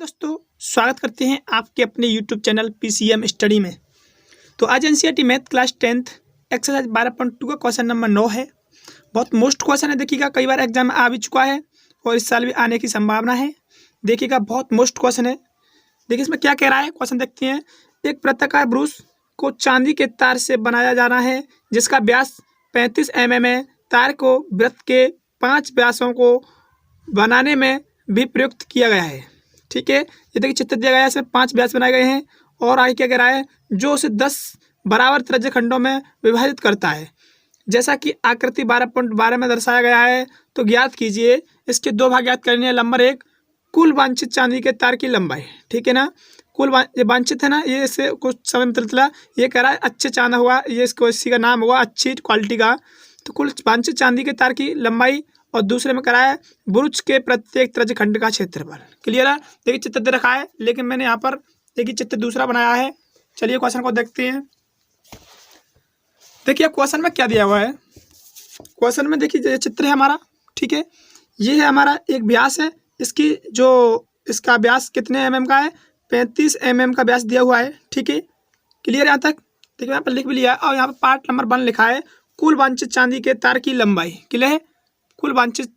दोस्तों, स्वागत करते हैं आपके अपने YouTube चैनल PCM स्टडी में। तो आज NCERT math class 10th exercise 12.2 का क्वेश्चन नंबर 9 है। बहुत मोस्ट क्वेश्चन है, देखिएगा कई बार एग्जाम में आ भी चुका है और इस साल भी आने की संभावना है। देखिएगा बहुत मोस्ट क्वेश्चन है। देखिए इसमें क्या कह रहा है, क्वेश्चन देखते हैं। एक वृत्ताकार ब्रूस को चांदी के तार से बनाया जाना है जिसका व्यास 35 mm है। तार को वृत्त के 5 व्यासों को बनाने में भी प्रयुक्त किया गया है। ठीक है, ये देखिए चित्र दिया गया है, इसमें 5 व्यास बनाए गए हैं और आगे क्या कह रहा है, जो उसे 10 बराबर त्रिज्य खंडों में विभाजित करता है जैसा कि आकृति 12.12 में दर्शाया गया है। तो ज्ञात कीजिए, इसके 2 भाग ज्ञात करने हैं। नंबर 1, कुल वांछित चांदी के तार की लंबाई। ठीक है ना, कुल ये वांछित है ना, ये इससे कुछ समय में चला, ये कह रहा है अच्छे चांदा हुआ, ये इसको इसी का नाम हुआ अच्छी क्वालिटी का। तो कुल वांछित चांदी के तार की लंबाई और दूसरे में कराया है ब्रुज के प्रत्येक त्रिज्य खंड का क्षेत्रफल। क्लियर है, देखिए चित्र दे रखा है, लेकिन मैंने यहाँ पर देखिए चित्र दूसरा बनाया है। चलिए क्वेश्चन को देखते हैं। देखिए क्वेश्चन में क्या दिया हुआ है। क्वेश्चन में देखिए ये चित्र है हमारा। ठीक है, ये है हमारा एक व्यास है, इसकी जो इसका व्यास कितने mm का है, 35 mm का व्यास दिया हुआ है। ठीक है, क्लियर यहाँ तक। देखिए यहाँ पर लिख भी लिया है और यहाँ पर पार्ट नंबर 1 लिखा है, कुल वांछित चांदी के तार की लंबाई। क्लियर है, कुल वांछित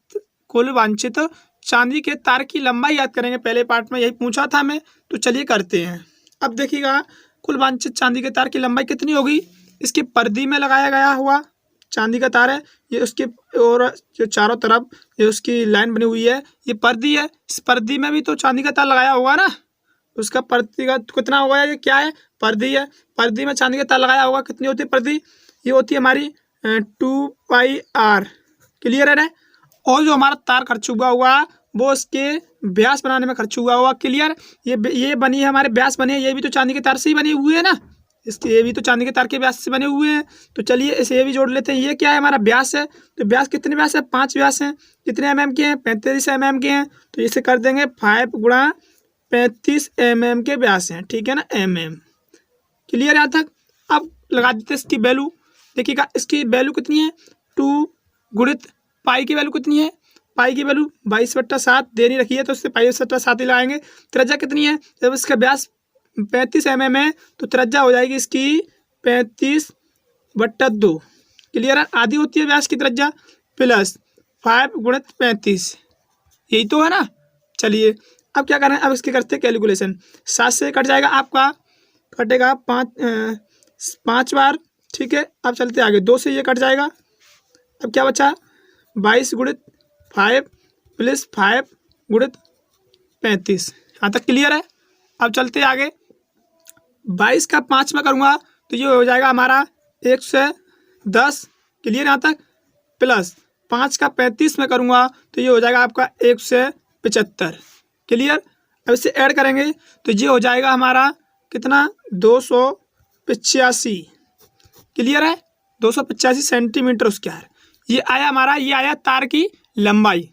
चांदी के तार की लंबाई याद करेंगे। पहले पार्ट में यही पूछा था मैं, तो चलिए करते हैं। अब देखिएगा कुल वांछित चांदी के तार की लंबाई कितनी होगी। इसकी परिधि में लगाया गया हुआ चांदी का तार है, ये उसके और जो चारों तरफ ये उसकी लाइन बनी हुई है, ये परिधि है। इस परिधि में भी तो चांदी का तार लगाया होगा ना, उसका परिधि का कितना होगा, ये क्या है, परिधि है। परिधि में चांदी का तार लगाया होगा। कितनी होती है परिधि, ये होती है हमारी 2πr। क्लियर है ना। और जो हमारा तार खर्च हुआ हुआ वो इसके व्यास बनाने में खर्च हुआ हुआ। क्लियर, ये बनी है हमारे व्यास बने, ये भी तो चांदी के तार से ही बने हुए हैं ना, इसके ये भी तो चांदी के तार के व्यास से बने हुए हैं। तो चलिए इसे ये भी जोड़ लेते हैं। ये क्या है, हमारा व्यास है। तो व्यास कितने व्यास है, 5 व्यास हैं। कितने mm के हैं, 35 mm के हैं। तो इसे कर देंगे 5 गुणा 35 mm के व्यास हैं। ठीक है ना, mm। क्लियर यहाँ तक। अब लगा देते इसकी वैल्यू। देखिएगा इसकी वैल्यू कितनी है, 2 गुणित पाई की वैल्यू कितनी है, पाई की वैल्यू 22/7 दे नहीं रखी है, तो उससे 22/7 ही लगाएंगे। त्रिज्या कितनी है, जब इसका व्यास 35 mm है तो त्रिज्या हो जाएगी इसकी 35/2। क्लियर है, आधी होती है व्यास की त्रिज्या, प्लस 5 गुणित 35, यही तो है ना। चलिए अब क्या करें, अब इसके करते हैं कैलकुलेशन। 7 से कट जाएगा, आपका कटेगा 5 बार। ठीक है, अब चलते आगे, 2 से ये कट जाएगा। अब क्या बचा, 22 गुणित 5 प्लस 5 गुणित 35। यहाँ तक क्लियर है। अब चलते आगे, 22 का 5 में करूँगा तो ये हो जाएगा हमारा 110। क्लियर यहाँ तक, प्लस 5 का 35 में करूँगा तो ये हो जाएगा आपका 175। क्लियर, अब इसे ऐड करेंगे तो ये हो जाएगा हमारा कितना, 285। क्लियर है, 285 सेंटीमीटर स्क्वायर। ये आया हमारा, ये आया तार की लंबाई,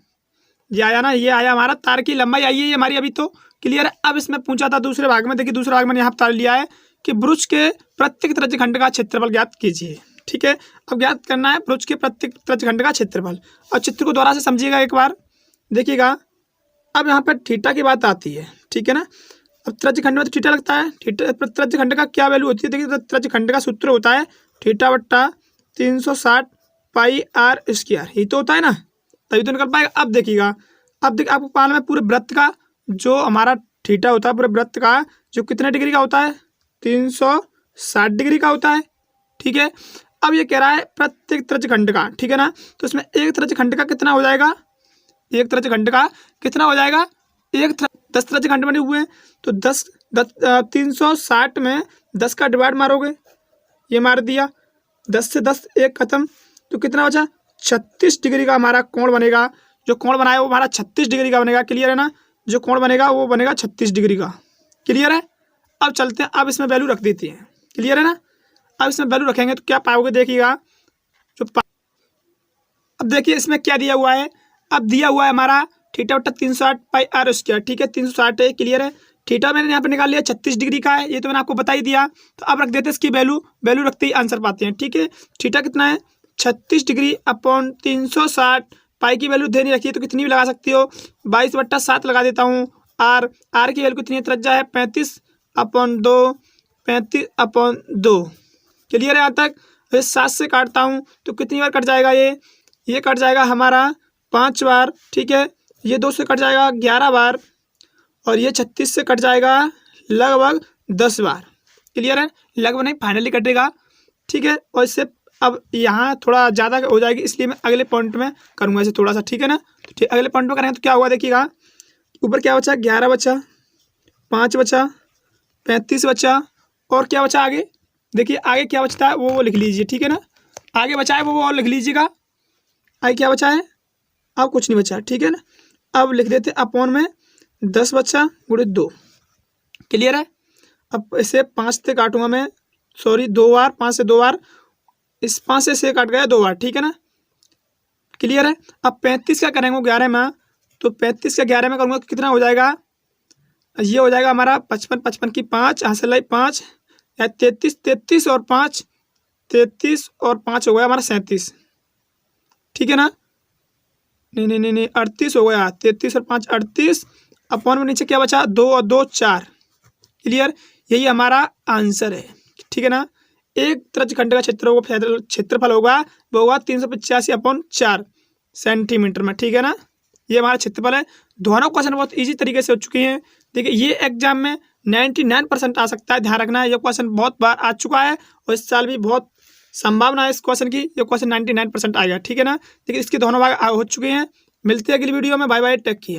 ये आया ना, ये आया हमारा तार की लंबाई आई है ये हमारी अभी तो। क्लियर है। अब इसमें पूछा था दूसरे भाग में, देखिए दूसरे भाग में यहाँ तार लिया है कि ब्रुज के प्रत्येक त्रिज्य खंड का क्षेत्रफल ज्ञात कीजिए। ठीक है, अब ज्ञात करना है ब्रुज के प्रत्येक त्रिज्य खंड का क्षेत्रफल। और चित्र को दोबारा से समझिएगा एक बार, देखिएगा। अब यहाँ पर थीटा की बात आती है। ठीक है ना, अब त्रिज्य खंड में तो थीटा लगता है। थीटा त्रिज्य खंड का क्या वैल्यू होती है, देखिए त्रिज्य खंड का सूत्र होता है थीटा बट्टा 360 पाई आर स्क्वायर, यही तो होता है ना, तभी तो निकल पाएगा। अब देखिएगा, अब देखिए आपको पालन में पूरे वृत्त का जो हमारा थीटा होता है, पूरे वृत्त का जो कितने डिग्री का होता है, 360 डिग्री का होता है। ठीक है, अब ये कह रहा है प्रत्येक त्रिज्य खंड का। ठीक है ना, तो इसमें एक त्रिज्य खंड का कितना हो जाएगा, एक त्रिज्य खंड का कितना हो जाएगा, 10 त्रिज्य खंड बने हुए हैं तो 360 में 10 का डिवाइड मारोगे, ये मार दिया, 10 से 10 एक खत्म, तो कितना बचा, 36 डिग्री का हमारा कोण बनेगा। जो कोण बनाया वो हमारा 36 डिग्री का बनेगा। क्लियर है ना, जो कोण बनेगा वो बनेगा 36 डिग्री का। क्लियर है। अब चलते हैं, अब इसमें वैल्यू रख देती है। क्लियर है ना, अब इसमें वैल्यू रखेंगे तो क्या पाओगे, देखिएगा अब देखिए इसमें क्या दिया हुआ है। अब दिया हुआ है हमारा थीटा बट्टा 360 पाई आर स्क्वायर। ठीक है, 360 है। क्लियर है, थीटा मैंने यहाँ पे निकाल लिया 36 डिग्री का है, ये तो मैंने आपको बता ही दिया। तो अब रख देते हैं इसकी वैल्यू रखते ही आंसर पाते हैं। ठीक है, थीटा कितना है, 36 डिग्री अपॉन 360 पाई की वैल्यू दे नहीं रखी है तो कितनी भी लगा सकती हो, 22/7 लगा देता हूँ आर, आर की वैल्यू कितनी है, त्रिज्या है 35/2, 35/2। क्लियर है यहाँ तक। ये 7 से काटता हूँ तो कितनी बार कट जाएगा, ये कट जाएगा हमारा 5 बार, ठीक है। ये 2 से कट जाएगा 11 बार, और ये 36 से कट जाएगा लगभग 10 बार। क्लियर है, लगभग नहीं फाइनली कटेगा, ठीक है। और इससे अब यहाँ थोड़ा ज़्यादा हो जाएगी, इसलिए मैं अगले पॉइंट में करूँगा इसे थोड़ा सा, ठीक है ना। तो ठीक, अगले पॉइंट में करेंगे तो क्या हुआ देखिएगा, ऊपर क्या बचा, 11 बचा, 5 बचा, 35 बचा, और क्या बचा आगे, देखिए आगे क्या बचता है वो लिख लीजिए, ठीक है ना। आगे बचा है वो और लिख लीजिएगा। आगे क्या बचा है, अब कुछ नहीं बचा, ठीक है ना। अब लिख देते अपॉन में 10 बचा गुणित 2। क्लियर है। अब इसे 5 से काटूंगा मैं, सॉरी 2 बार, 5 से 2 बार, इस 5 से कट गया 2 बार, ठीक है ना। क्लियर है। अब 35 का करेंगे 11 में, तो 35 का 11 में करूँगा कितना हो जाएगा, ये हो जाएगा हमारा 55, 55 की 5, यहाँ से लाई 5 या 33, 33 और 5, 33 और 5 हो गया हमारा 37, ठीक है ना। नहीं 38 हो गया, 33 और 5 38, अपॉन में नीचे क्या बचा, 2 और 2 4। क्लियर, यही हमारा आंसर है, ठीक है ना। एक त्रिज्यखंड का क्षेत्रफल होगा वो होगा 385/4 सेंटीमीटर में, ठीक है ना। ये हमारा क्षेत्रफल है। दोनों क्वेश्चन बहुत इजी तरीके से हो चुके हैं। देखिए ये एग्जाम में 99% आ सकता है, ध्यान रखना है। ये क्वेश्चन बहुत बार आ चुका है और इस साल भी बहुत संभावना है इस क्वेश्चन की, ये क्वेश्चन 99% आएगा, ठीक है ना। देखिए इसके दोनों भाग हो चुके हैं। मिलते हैं अगली वीडियो में, बाय बाय, टेक केयर।